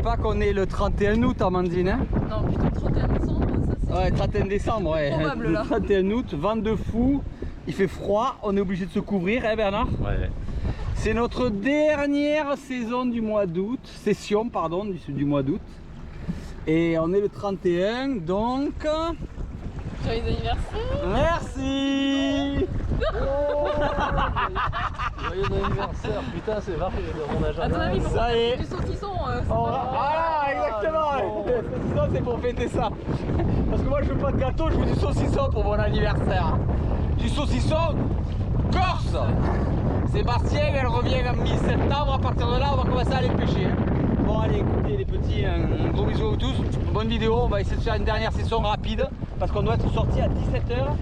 pas qu'on est le 31 août, Amandine, hein? Non, plutôt 31 décembre, ça c'est... Ouais, 31 décembre, ouais. Probable, Le là. 31 août, vent de fou, il fait froid, on est obligé de se couvrir, hein Bernard? Ouais. C'est notre dernière saison du mois d'août, session pardon, du mois d'août. Et on est le 31, donc... Joyeux anniversaire! Merci! Joyeux anniversaire, putain, c'est marqué dans mon À ton agenda. avis, pourquoi Ça y est. du saucisson Voilà, exactement! Le saucisson, c'est pour fêter ça. Parce que moi, je veux pas de gâteau, je veux du saucisson pour mon anniversaire. Du saucisson corse! Sébastien, elle revient en mi-septembre. À partir de là, on va commencer à aller pêcher. Bon, allez, écoutez, les petits, un gros bisou à vous tous. Bonne vidéo. On va essayer de faire une dernière session rapide parce qu'on doit être sorti à 17h.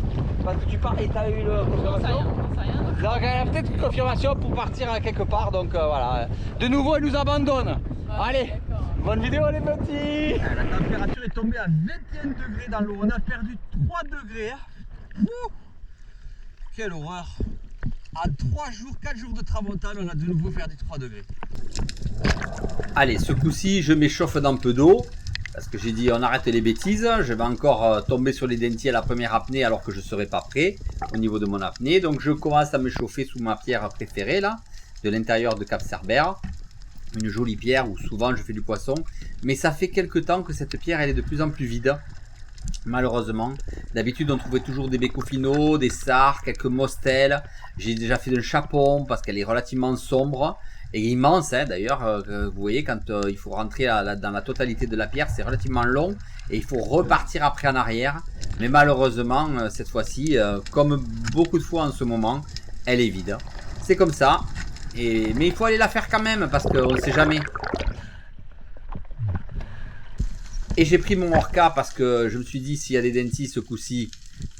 Parce que tu pars et t'as eu le confirmation. On sait rien. Donc, elle a peut-être une confirmation pour partir à quelque part. Donc, voilà. De nouveau, elle nous abandonne. Allez, bonne vidéo, les petits. La température est tombée à 21 degrés dans l'eau. On a perdu 3 degrés. Ouh, quelle horreur. En 3 jours, 4 jours de tramontane, on a de nouveau perdu 3 degrés. Allez, ce coup-ci, je m'échauffe dans peu d'eau. Parce que j'ai dit, on arrête les bêtises. Je vais encore tomber sur les dentilles à la première apnée alors que je ne serai pas prêt au niveau de mon apnée. Donc je commence à me chauffer sous ma pierre préférée, là, de l'intérieur de Cap Cerbère. Une jolie pierre où souvent je fais du poisson. Mais ça fait quelques temps que cette pierre, elle est de plus en plus vide. Malheureusement, d'habitude on trouvait toujours des bécophinos, des sars, quelques mostelles. J'ai déjà fait d'un chapon parce qu'elle est relativement sombre et immense, hein, d'ailleurs. Vous voyez, quand il faut rentrer dans la totalité de la pierre, c'est relativement long et il faut repartir après en arrière. Mais malheureusement, cette fois-ci, comme beaucoup de fois en ce moment, elle est vide. C'est comme ça. Mais il faut aller la faire quand même parce qu'on ne sait jamais. Et j'ai pris mon orca parce que je me suis dit, s'il y a des dentilles ce coup-ci,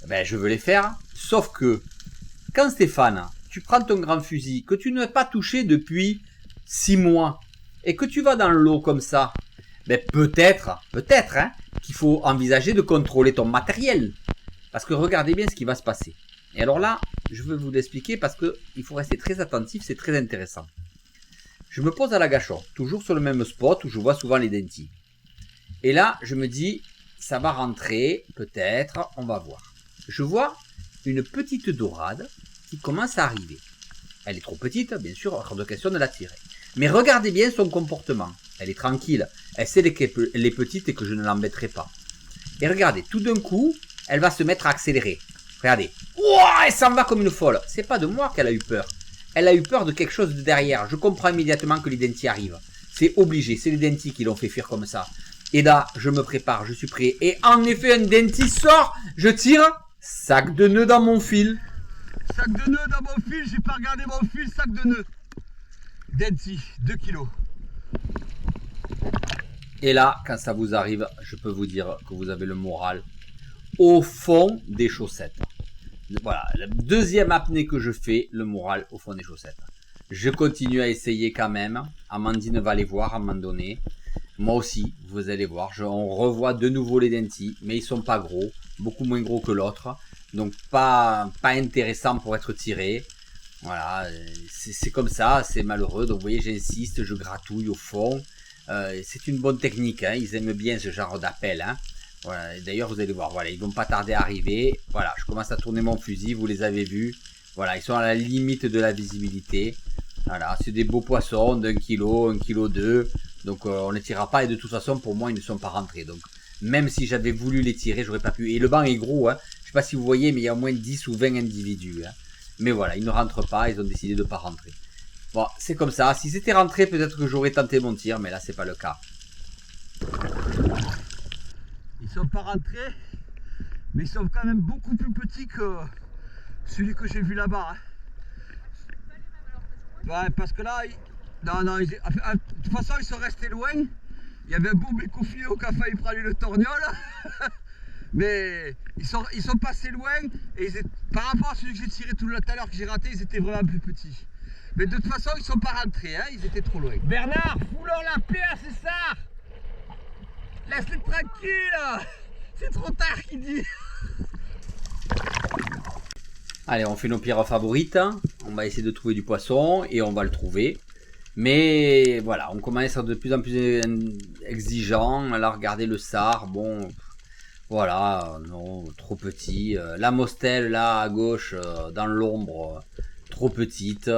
ben, je veux les faire. Sauf que, quand Stéphane, tu prends ton grand fusil, que tu n'as pas touché depuis 6 mois, et que tu vas dans l'eau comme ça, ben peut-être, hein, qu'il faut envisager de contrôler ton matériel. Parce que regardez bien ce qui va se passer. Et alors là, je veux vous l'expliquer parce qu'il faut rester très attentif, c'est très intéressant. Je me pose à l'agachon, toujours sur le même spot où je vois souvent les dentilles. Et là, je me dis, ça va rentrer, peut-être, on va voir. Je vois une petite dorade qui commence à arriver. Elle est trop petite, bien sûr, hors de question de la tirer. Mais regardez bien son comportement. Elle est tranquille, elle sait elle est petite et que je ne l'embêterai pas. Et regardez, tout d'un coup, elle va se mettre à accélérer. Regardez, ouah, elle s'en va comme une folle. C'est pas de moi qu'elle a eu peur. Elle a eu peur de quelque chose de derrière. Je comprends immédiatement que les dentilles arrivent. C'est obligé, c'est les dentilles qui l'ont fait fuir comme ça. Et là, je me prépare, je suis prêt. Et en effet, un dentille sort, je tire, sac de nœuds dans mon fil. Sac de nœuds dans mon fil, j'ai pas regardé mon fil, sac de nœuds. Dentille, 2 kilos. Et là, quand ça vous arrive, je peux vous dire que vous avez le moral au fond des chaussettes. Voilà, la deuxième apnée que je fais, le moral au fond des chaussettes. Je continue à essayer quand même. Amandine va les voir à un moment donné. Moi aussi, vous allez voir, on revoit de nouveau les dentilles, mais ils sont pas gros, beaucoup moins gros que l'autre, donc pas intéressant pour être tiré. Voilà, c'est comme ça, c'est malheureux. Donc vous voyez, j'insiste, je gratouille au fond. C'est une bonne technique, hein, ils aiment bien ce genre d'appel. Hein. Voilà, d'ailleurs, vous allez voir, voilà, ils vont pas tarder à arriver. Voilà, je commence à tourner mon fusil, vous les avez vus. Voilà, ils sont à la limite de la visibilité. Voilà, c'est des beaux poissons d'1 kilo, 1,2 kg. Donc on ne les tirera pas et de toute façon pour moi ils ne sont pas rentrés. Donc même si j'avais voulu les tirer, j'aurais pas pu. Et le banc est gros, hein. Je sais pas si vous voyez, mais il y a au moins 10 ou 20 individus. Hein. Mais voilà, ils ne rentrent pas, ils ont décidé de ne pas rentrer. Bon, c'est comme ça. S'ils étaient rentrés, peut-être que j'aurais tenté mon tir, mais là c'est pas le cas. Ils sont pas rentrés, mais ils sont quand même beaucoup plus petits que celui que j'ai vu là-bas. Hein. Ouais, parce que là, non, de toute façon ils sont restés loin. Il y avait un beau bécophilo qui a failli prendre le torgnole. Mais ils sont passés loin et par rapport à celui que j'ai tiré tout à l'heure que j'ai raté, ils étaient vraiment plus petits. Mais de toute façon ils sont pas rentrés, hein, ils étaient trop loin. Bernard, foulons la paix à César. Laisse-les tranquilles. C'est trop tard qu'il dit. Allez, on fait nos pierres favorites. On va essayer de trouver du poisson et on va le trouver. Mais voilà, on commence à être de plus en plus exigeant. Là, regardez le SAR, bon, voilà, non, trop petit. La Mostel, là, à gauche, dans l'ombre, trop petite.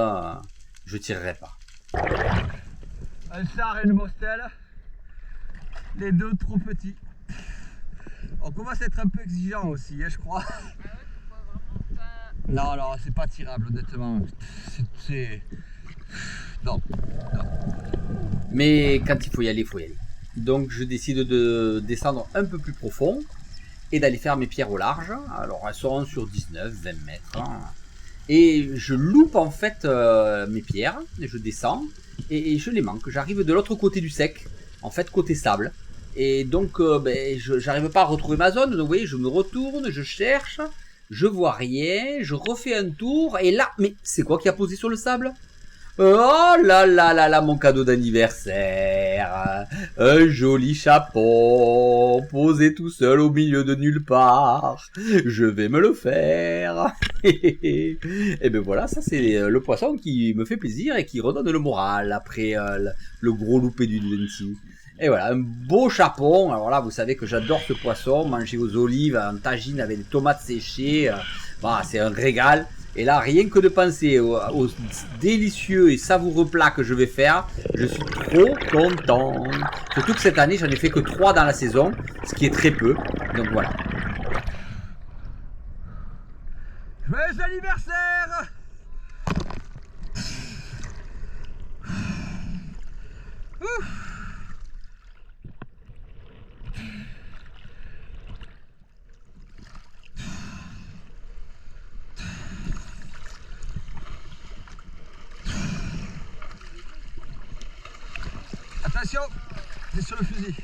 Je tirerai pas. Un SAR et une Mostel, les deux trop petits. On commence à être un peu exigeant aussi, hein, je crois. Non, non, c'est pas tirable, honnêtement. C'est... Non, non. Mais quand il faut y aller, il faut y aller. Donc je décide de descendre un peu plus profond et d'aller faire mes pierres au large. Alors elles seront sur 19, 20 mètres. Hein. Et je loupe en fait mes pierres, et je descends et je les manque. J'arrive de l'autre côté du sec, en fait côté sable. Et donc j'arrive pas à retrouver ma zone. Donc vous voyez, je me retourne, je cherche, je vois rien, je refais un tour. Et là, mais c'est quoi qui a posé sur le sable ? Oh là là là là, mon cadeau d'anniversaire, un joli chapeau posé tout seul au milieu de nulle part. Je vais me le faire. Et ben voilà, ça c'est le poisson qui me fait plaisir et qui redonne le moral après le gros loupé du Denti. Et voilà, un beau chapon. Alors là, vous savez que j'adore ce poisson, manger aux olives, en tagine avec des tomates séchées. Voilà, c'est un régal. Et là, rien que de penser aux délicieux et savoureux plats que je vais faire, je suis trop content. Surtout que cette année, j'en ai fait que 3 dans la saison, ce qui est très peu. Donc voilà. Joyeux anniversaire! Ouf. Attention, c'est sur le fusil.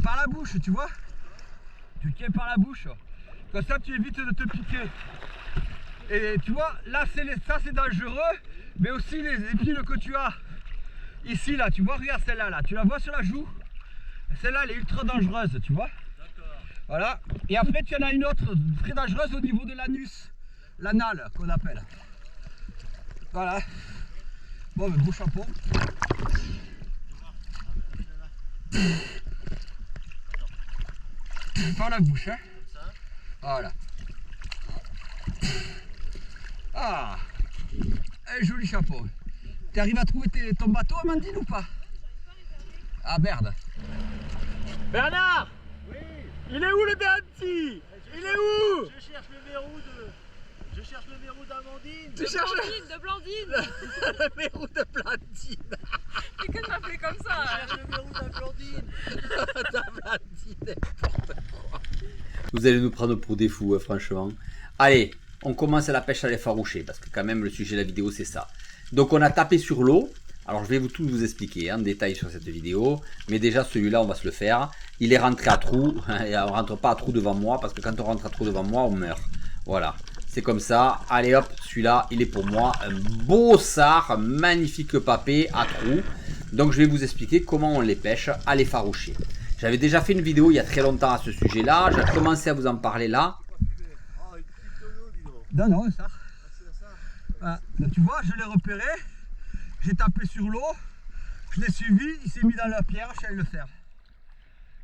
Par la bouche, tu vois? Tu tiens par la bouche. Comme ça, tu évites de te piquer. Et tu vois, là, ça c'est dangereux, mais aussi les épines que tu as. Ici, là, tu vois, regarde celle-là, là, tu la vois sur la joue? Celle-là, elle est ultra dangereuse, tu vois. Voilà. Et après, tu en as une autre très dangereuse au niveau de l'anus. L'anal, qu'on appelle. Voilà. Bon, mais beau chapeau. Par la bouche, hein. Voilà. Ah, un joli chapeau. Tu arrives à trouver ton bateau, Amandine, ou pas? Ah, merde. Bernard! Oui. Il est où le Denti? Il est où? Je cherche le verrou d'Amandine. Tu cherches De Blandine. le verrou de Blandine. Et que ça fait comme ça? Je cherche le verrou d'Amandine. Blandine. Vous allez nous prendre pour des fous, franchement. Allez, on commence la pêche à l'effarouché, parce que quand même le sujet de la vidéo c'est ça. Donc on a tapé sur l'eau. Alors je vais tout vous expliquer en détail sur cette vidéo, mais déjà celui-là on va se le faire. Il est rentré à trou, et on rentre pas à trou devant moi, parce que quand on rentre à trou devant moi on meurt. Voilà, c'est comme ça. Allez hop, celui-là il est pour moi, un beau sard, un magnifique papé à trou. Donc je vais vous expliquer comment on les pêche à l'effarouché. J'avais déjà fait une vidéo il y a très longtemps à ce sujet-là, j'ai commencé à vous en parler là. Non, non, ça. Ah, tu vois, je l'ai repéré. J'ai tapé sur l'eau, je l'ai suivi, il s'est mis dans la pierre, je suis allé le faire.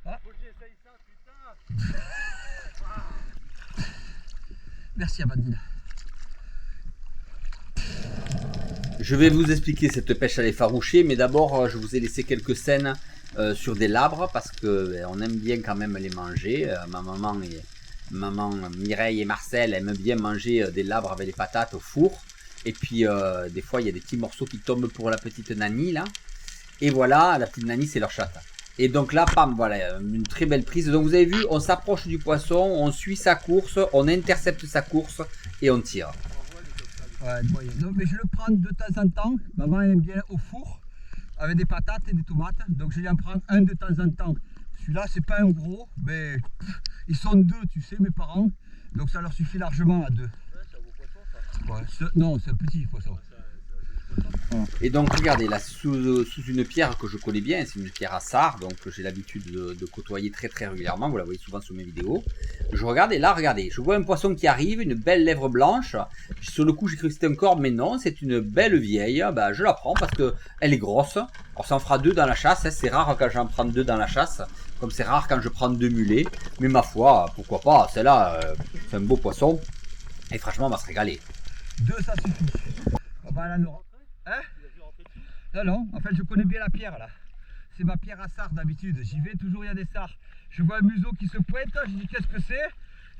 Ah. Faut que j'essaye ça, putain. Merci Amandine. Je vais vous expliquer cette pêche à l'effarouché, mais d'abord je vous ai laissé quelques scènes sur des labres, parce que on aime bien quand même les manger. Maman Mireille et Marcel aiment bien manger des labres avec des patates au four. Et puis des fois il y a des petits morceaux qui tombent pour la petite Nani là. Et voilà, la petite Nani c'est leur chatte. Et donc là, pam, voilà, une très belle prise. Donc vous avez vu, on s'approche du poisson, on suit sa course, on intercepte sa course et on tire. Ouais, non, mais je le prends de temps en temps. Maman aime bien au four avec des patates et des tomates. Donc je lui en prends un de temps en temps. Celui-là c'est pas un gros, mais ils sont deux, tu sais, mes parents. Donc ça leur suffit largement à deux. Ouais, c'est un beau poisson ça. Ouais, non, c'est un petit poisson. Et donc regardez, là sous une pierre que je connais bien, c'est une pierre à sard, donc que j'ai l'habitude de côtoyer très régulièrement, vous la voyez souvent sur mes vidéos. Je regarde et là regardez, je vois un poisson qui arrive, une belle lèvre blanche. Sur le coup j'ai cru que c'était un corbe, mais non, c'est une belle vieille. Bah, je la prends parce que elle est grosse. Alors ça en fera 2 dans la chasse, hein. C'est rare quand j'en prends 2 dans la chasse, comme c'est rare quand je prends 2 mulets. Mais ma foi, pourquoi pas, celle-là, c'est un beau poisson. Et franchement on va se régaler. 2 ça suffit. On va aller nous... Hein? Non, en fait je connais bien la pierre là. C'est ma pierre à sard d'habitude. J'y vais toujours, il y a des sards. Je vois un museau qui se pointe, je dis qu'est-ce que c'est?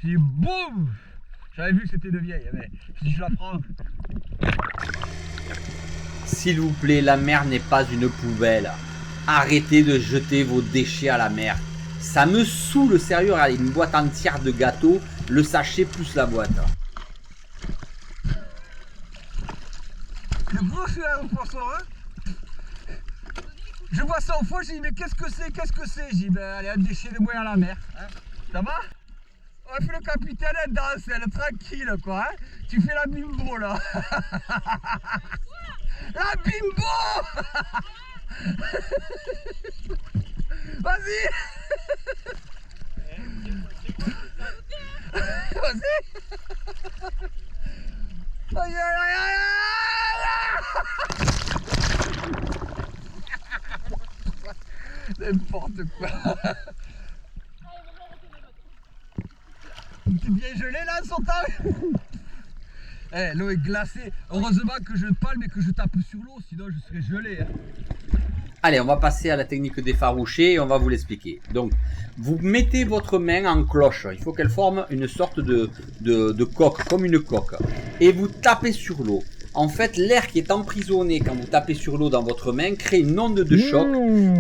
Je dis boum! J'avais vu que c'était une vieille, mais je dis je la prends. S'il vous plaît, la mer n'est pas une poubelle. Arrêtez de jeter vos déchets à la mer. Ça me saoule, sérieux. Regardez, une boîte entière de gâteaux, le sachet plus la boîte. Le gros c'est un poisson, hein? Je vois ça au fond, je dis mais qu'est-ce que c'est? Qu'est-ce que c'est? Je dis ben allez, un déchet de moins à la mer. Hein? Ça va? On fait le capitaine, elle danse, elle est tranquille quoi. Hein? Tu fais la bimbo là. La bimbo. Vas-y. Vas-y. Aïe aïe aïe aïe. N'importe quoi. Tu es bien gelé là, son temps. Eh, l'eau est glacée. Heureusement que je palme et que je tape sur l'eau, sinon je serais gelé. Hein. Allez, on va passer à la technique d'effaroucher et on va vous l'expliquer. Donc, vous mettez votre main en cloche. Il faut qu'elle forme une sorte de coque, comme une coque. Et vous tapez sur l'eau. En fait, l'air qui est emprisonné quand vous tapez sur l'eau dans votre main crée une onde de choc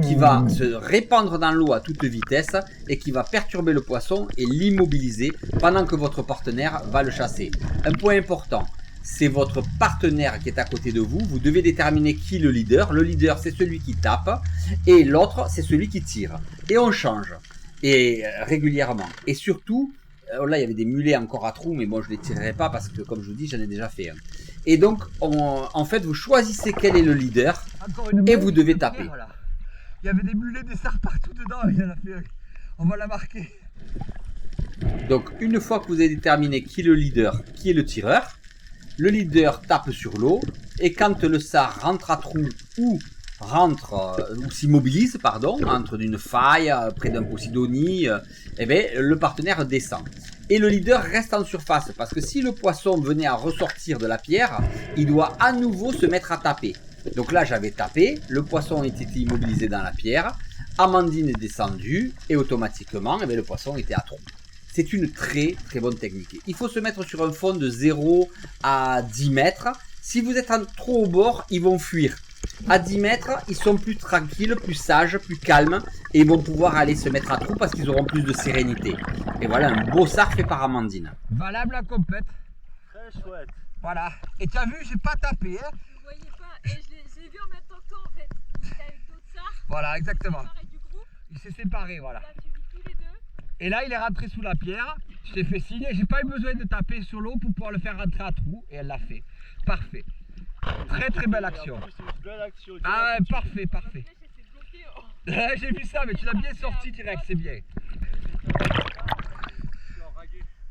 qui va se répandre dans l'eau à toute vitesse et qui va perturber le poisson et l'immobiliser pendant que votre partenaire va le chasser. Un point important, c'est votre partenaire qui est à côté de vous. Vous devez déterminer qui est le leader. Le leader, c'est celui qui tape et l'autre, c'est celui qui tire. Et on change et régulièrement. Et surtout, là, il y avait des mulets encore à trous, mais bon, je ne les tirerai pas parce que, comme je vous dis, j'en ai déjà fait un. Et donc, en fait, vous choisissez quel est le leader et vous devez taper. Voilà. Il y avait des mulets, des sards partout dedans. Il y en a fait. On va la marquer. Donc, une fois que vous avez déterminé qui est le leader, qui est le tireur, le leader tape sur l'eau et quand le sard rentre à trou ou s'immobilise, pardon, entre d'une faille, près d'un Posidonie, eh bien, le partenaire descend. Et le leader reste en surface, parce que si le poisson venait à ressortir de la pierre, il doit à nouveau se mettre à taper. Donc là, j'avais tapé, le poisson était immobilisé dans la pierre, Amandine est descendue, et automatiquement, eh bien, le poisson était à trou. C'est une très bonne technique. Il faut se mettre sur un fond de 0 à 10 mètres. Si vous êtes trop au bord, ils vont fuir. À 10 mètres, ils sont plus tranquilles, plus sages, plus calmes et ils vont pouvoir aller se mettre à trou parce qu'ils auront plus de sérénité. Et voilà un beau sard fait par Amandine. Valable à complète. Très chouette. Voilà. Et tu as vu, j'ai pas tapé. Hein. Je voyais pas. Et je l'ai vu en même temps que toi en fait. J'étais avec d'autres sards. Voilà, exactement. Pareil du groupe. Il s'est séparé, voilà. Là, tu vis tous les deux. Et là, il est rentré sous la pierre. Je t'ai fait signe. J'ai pas eu besoin de taper sur l'eau pour pouvoir le faire rentrer à trou. Et elle l'a fait. Parfait. Très belle action. En plus, c'est une belle action. Ah ouais, parfait, parfait. Là, j'étais bloqué. Oh. J'ai vu ça, mais tu l'as bien sorti direct, c'est bien.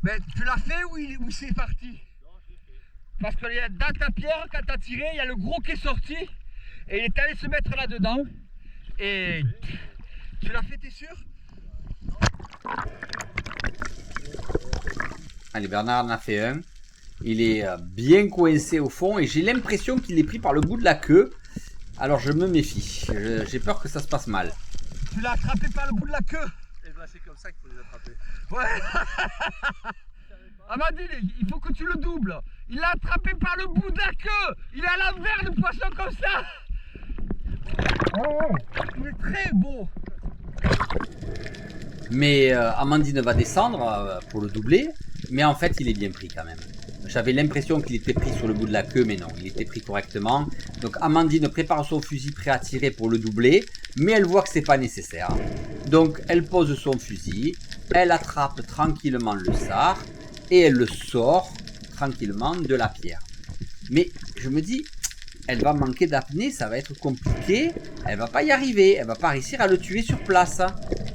Mais tu l'as fait ou c'est parti? Non, je l'ai fait. Parce que dans ta pierre, quand tu as tiré, il y a le gros qui est sorti et il est allé se mettre là-dedans. Et tu l'as fait, t'es sûr? Allez, Bernard en a fait un. Il est bien coincé au fond et j'ai l'impression qu'il est pris par le bout de la queue. Alors je me méfie. J'ai peur que ça se passe mal. Tu l'as attrapé par le bout de la queue? Et ben, c'est comme ça qu'il faut les attraper. Ouais. Amandine, il faut que tu le doubles. Il l'a attrapé par le bout de la queue. Il est à l'envers le poisson comme ça. Oh, il est très beau. Mais Amandine va descendre pour le doubler. Mais en fait, il est bien pris quand même. J'avais l'impression qu'il était pris sur le bout de la queue, mais non, il était pris correctement. Donc Amandine prépare son fusil prêt à tirer pour le doubler, mais elle voit que c'est pas nécessaire. Donc elle pose son fusil, elle attrape tranquillement le sard et elle le sort tranquillement de la pierre. Mais je me dis, elle va manquer d'apnée, ça va être compliqué. Elle va pas y arriver, elle va pas réussir à le tuer sur place.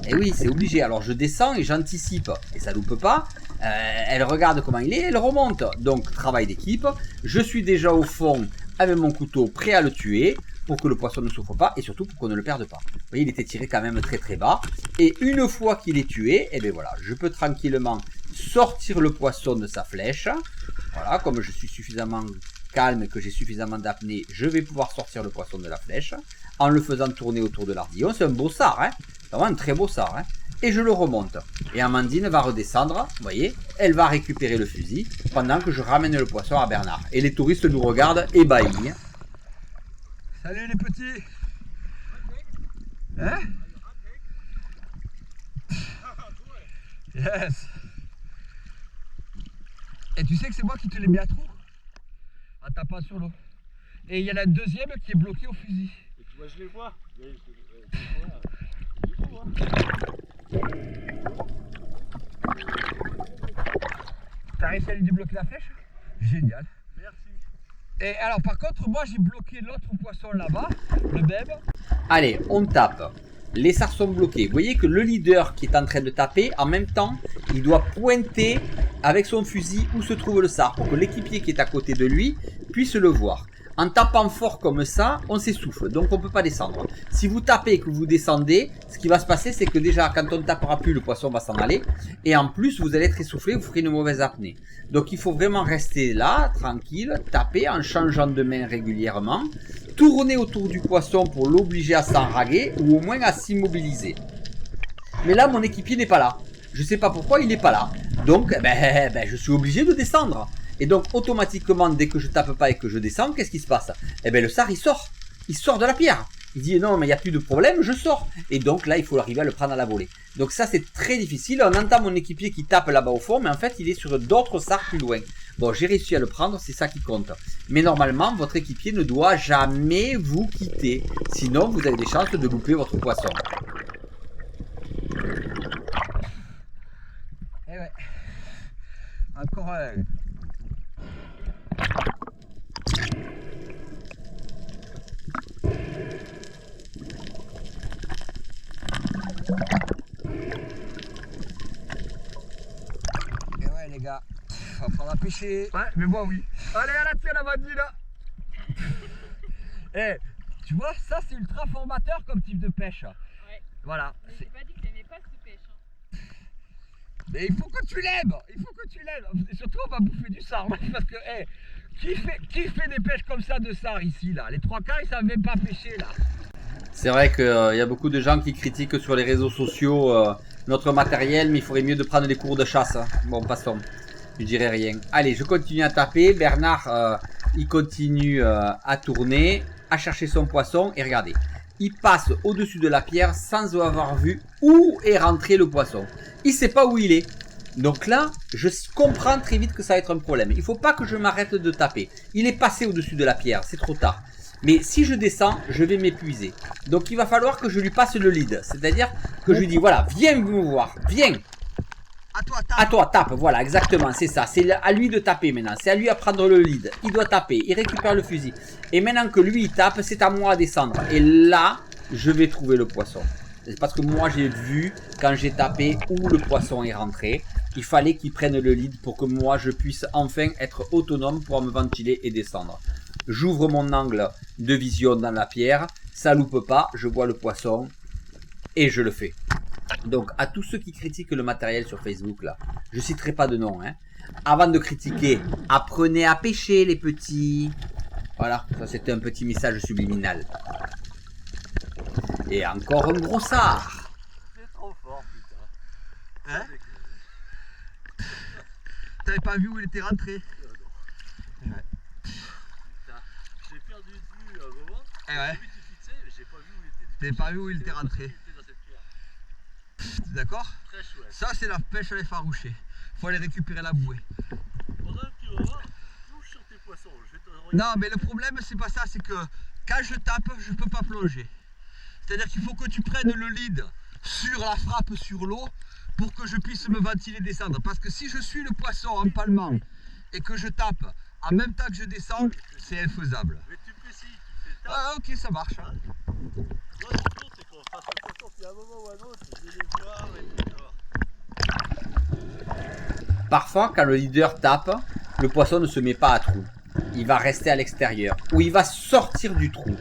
Et oui, c'est obligé. Alors je descends et j'anticipe. Et ça loupe pas. Elle regarde comment il est, elle remonte. Donc travail d'équipe. Je suis déjà au fond avec mon couteau prêt à le tuer pour que le poisson ne souffre pas et surtout pour qu'on ne le perde pas. Vous voyez, il était tiré quand même très très bas. Et une fois qu'il est tué, et bien voilà, je peux tranquillement sortir le poisson de sa flèche. Voilà, comme je suis suffisamment calme et que j'ai suffisamment d'apnée, je vais pouvoir sortir le poisson de la flèche en le faisant tourner autour de l'ardillon. C'est un beau sard, hein, c'est vraiment un très beau sard. Hein. Et je le remonte. Et Amandine va redescendre, vous voyez, elle va récupérer le fusil pendant que je ramène le poisson à Bernard. Et les touristes nous regardent ébahis. Hein. Salut les petits. Hein? Yes. Et tu sais que c'est moi qui te l'ai mis à trou en tapant sur l'eau. Et il y en a un deuxième qui est bloqué au fusil. Et tu vois, je les vois. T'as réussi à lui débloquer la flèche? Génial. Merci. Et alors par contre, moi j'ai bloqué l'autre poisson là-bas, le bèbe. Allez, on tape. Les sards sont bloqués. Vous voyez que le leader qui est en train de taper, en même temps, il doit pointer avec son fusil où se trouve le sard pour que l'équipier qui est à côté de lui puisse le voir. En tapant fort comme ça, on s'essouffle, donc on ne peut pas descendre. Si vous tapez et que vous descendez, ce qui va se passer, c'est que déjà, quand on ne tapera plus, le poisson va s'en aller. Et en plus, vous allez être essoufflé, vous ferez une mauvaise apnée. Donc il faut vraiment rester là, tranquille, taper en changeant de main régulièrement. Tourner autour du poisson pour l'obliger à s'enraguer ou au moins à s'immobiliser. Mais là, mon équipier n'est pas là. Je ne sais pas pourquoi il n'est pas là. Donc, je suis obligé de descendre. Et donc, automatiquement, dès que je tape pas et que je descends, qu'est-ce qui se passe? Eh bien, le sard, il sort. Il sort de la pierre. Il dit, non, mais il n'y a plus de problème, je sors. Et donc, là, il faut arriver à le prendre à la volée. Donc, ça, c'est très difficile. On entend mon équipier qui tape là-bas au fond, mais en fait, il est sur d'autres sards plus loin. Bon, j'ai réussi à le prendre, c'est ça qui compte. Mais normalement, votre équipier ne doit jamais vous quitter. Sinon, vous avez des chances de louper votre poisson. Eh ouais. Encore un. Et ouais les gars, on va prendre à pêcher. Ouais, mais moi oui. Allez à la tienne Amandine là. Eh, tu vois, ça c'est ultra formateur comme type de pêche. Ouais. Voilà. Mais j'ai pas dit que j'aimais pas cette pêche. Hein. Mais il faut que tu l'aimes. Il faut que tu l'aimes. Et surtout on va bouffer du sard. Parce que, hey, qui fait des pêches comme ça de sard ici là? Les trois quarts ils savent même pas pêcher là. C'est vrai qu'il y a beaucoup de gens qui critiquent sur les réseaux sociaux notre matériel, mais il faudrait mieux de prendre des cours de chasse. Hein. Bon, passons. Je dirais rien. Allez, je continue à taper. Bernard, il continue à tourner, à chercher son poisson. Et regardez, il passe au-dessus de la pierre sans avoir vu où est rentré le poisson. Il ne sait pas où il est. Donc là, je comprends très vite que ça va être un problème. Il ne faut pas que je m'arrête de taper. Il est passé au-dessus de la pierre, c'est trop tard. Mais si je descends, je vais m'épuiser. Donc il va falloir que je lui passe le lead. C'est-à-dire que je lui dis, voilà, viens me voir, viens. À toi, tape, voilà, exactement, c'est ça. C'est à lui de taper maintenant. C'est à lui à prendre le lead. Il doit taper, il récupère le fusil. Et maintenant que lui, il tape, c'est à moi à descendre. Et là, je vais trouver le poisson. C'est parce que moi, j'ai vu, quand j'ai tapé, où le poisson est rentré. Il fallait qu'il prenne le lead pour que moi, je puisse enfin être autonome pour me ventiler et descendre. J'ouvre mon angle de vision dans la pierre, ça loupe pas, je vois le poisson et je le fais. Donc à tous ceux qui critiquent le matériel sur Facebook là, je citerai pas de nom. Hein. Avant de critiquer, apprenez à pêcher les petits. Voilà, ça c'était un petit message subliminal. Et encore un gros sard. C'est trop fort, putain. Hein? T'avais pas vu où il était rentré? J'ai perdu de vue à un moment. Eh ouais. J'ai vu te fixer, mais j'ai pas vu où il était. T'avais pas vu où il était rentré? Il était dans cette pierre. D'accord? Très chouette. Ça c'est la pêche à l'effarouché. Faut aller récupérer la bouée. Pendant que tu vas voir, touche sur tes poissons. Je vais te regarder. Non mais le problème c'est pas ça, c'est que quand je tape, je peux pas plonger. C'est-à-dire qu'il faut que tu prennes le lead sur la frappe sur l'eau pour que je puisse me ventiler et descendre. Parce que si je suis le poisson en palmant et que je tape en même temps que je descends, c'est infaisable. Mais tu précises Ah ok, ça marche. Hein. Moi, ce qu'il faut, c'est qu'on fasse attention qu'il y a un moment ou un autre, je vais les voir et tout ça. Parfois, quand le leader tape, le poisson ne se met pas à trou. Il va rester à l'extérieur ou il va sortir du trou.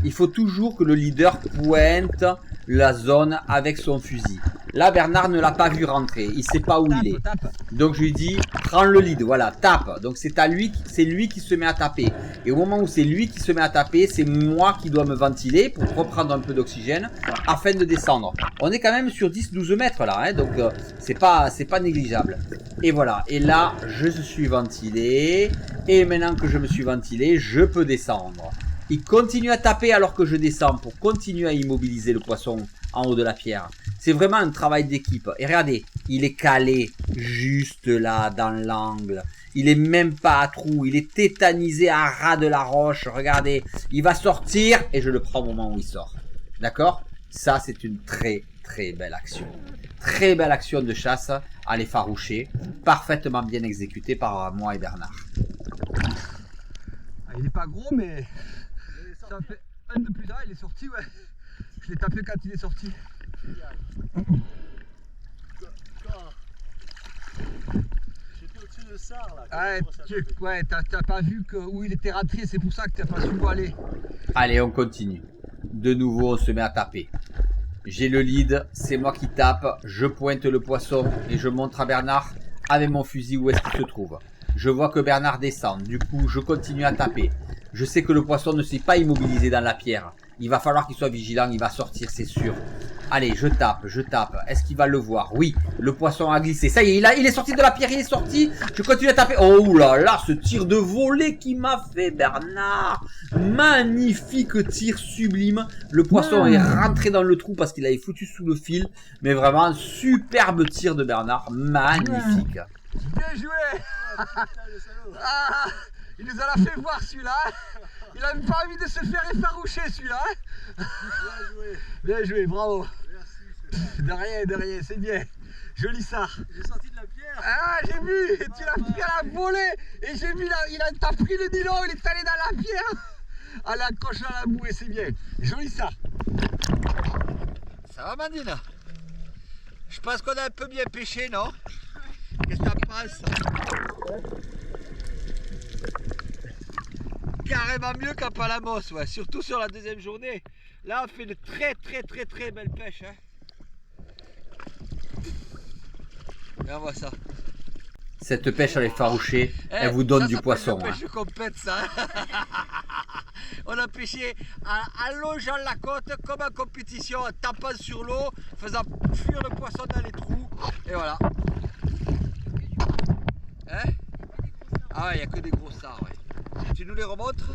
Il faut toujours que le leader pointe la zone avec son fusil. Là, Bernard ne l'a pas vu rentrer. Il sait pas où il est. Donc je lui dis, prends le lead, voilà, tape. Donc c'est lui qui se met à taper. Et au moment où c'est lui qui se met à taper, c'est moi qui dois me ventiler pour reprendre un peu d'oxygène afin de descendre. On est quand même sur 10-12 mètres là, hein, donc c'est pas négligeable. Et voilà, et là, je suis ventilé. Et maintenant que je me suis ventilé, je peux descendre. Il continue à taper alors que je descends pour continuer à immobiliser le poisson en haut de la pierre. C'est vraiment un travail d'équipe. Et regardez, il est calé juste là dans l'angle. Il est même pas à trou. Il est tétanisé à ras de la roche. Regardez, il va sortir et je le prends au moment où il sort. D'accord? Ça, c'est une très très belle action. Très belle action de chasse à l'effaroucher. Parfaitement bien exécutée par moi et Bernard. Ah, il est pas gros, mais ça fait un de plus tard, il est sorti, ouais. Je l'ai tapé quand il est sorti. J'étais au-dessus de ça là. Ouais, t'as pas vu où il était rentré, c'est pour ça que t'as pas su où aller. Allez, on continue. De nouveau, on se met à taper. J'ai le lead, c'est moi qui tape, je pointe le poisson et je montre à Bernard avec mon fusil où est-ce qu'il se trouve. Je vois que Bernard descend, du coup je continue à taper. Je sais que le poisson ne s'est pas immobilisé dans la pierre. Il va falloir qu'il soit vigilant, il va sortir, c'est sûr. Allez, je tape. Est-ce qu'il va le voir? Oui, le poisson a glissé. Ça y est, il est sorti de la pierre, il est sorti. Je continue à taper. Oh là là, ce tir de volée qu'il m'a fait, Bernard. Magnifique tir sublime. Le poisson est rentré dans le trou parce qu'il avait foutu sous le fil. Mais vraiment, un superbe tir de Bernard. Magnifique. Bien joué. Ah, il nous en a fait voir celui-là. Il a même pas envie de se faire effaroucher celui-là. Bien joué. Bien joué, bravo. Merci. De rien, c'est bien. Joli ça. J'ai sorti de la pierre. Ah, j'ai vu, tu l'as pris à la volée. Et j'ai vu, t'as pris le nylon, il est allé dans la pierre. À la coche à la bouée, c'est bien. Joli ça. Ça va, Mandine? Je pense qu'on a un peu bien pêché, non? Qu'est-ce que t'en penses? Carrément mieux qu'à Palamos, ouais, surtout sur la deuxième journée. Là, on fait de très belles pêches. Hein. Et on voit ça. Cette pêche à l'effarouché, elle vous donne du poisson. C'est une pêche complète, ça. On a pêché en longeant la côte, comme en compétition, en tapant sur l'eau, faisant fuir le poisson dans les trous. Et voilà. Hein? Ah ouais, il n'y a que des gros sards, ouais. Tu nous les remontres?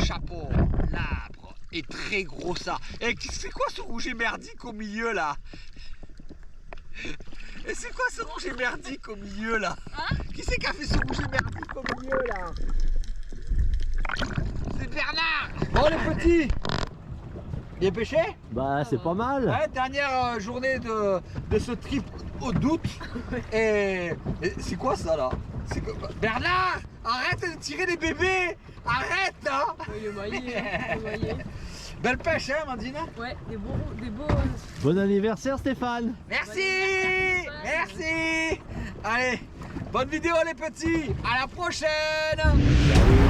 Chapeau, l'arbre et très gros ça. Et c'est quoi ce rouge merdique au milieu là? Et c'est quoi ce rouge merdique au milieu là? Qui c'est qui a fait ce rouge merdique au milieu là? C'est Bernard. Bon les petits, bien pêché? Bah, c'est pas mal. Ouais, dernière journée de ce trip au doute. Et c'est quoi ça là? Bernard, arrête de tirer des bébés. Arrête hein. Le maillet. Belle pêche hein Mandine? Ouais, des beaux. Bon anniversaire, Stéphane. Merci. Merci. Allez, bonne vidéo les petits. À la prochaine.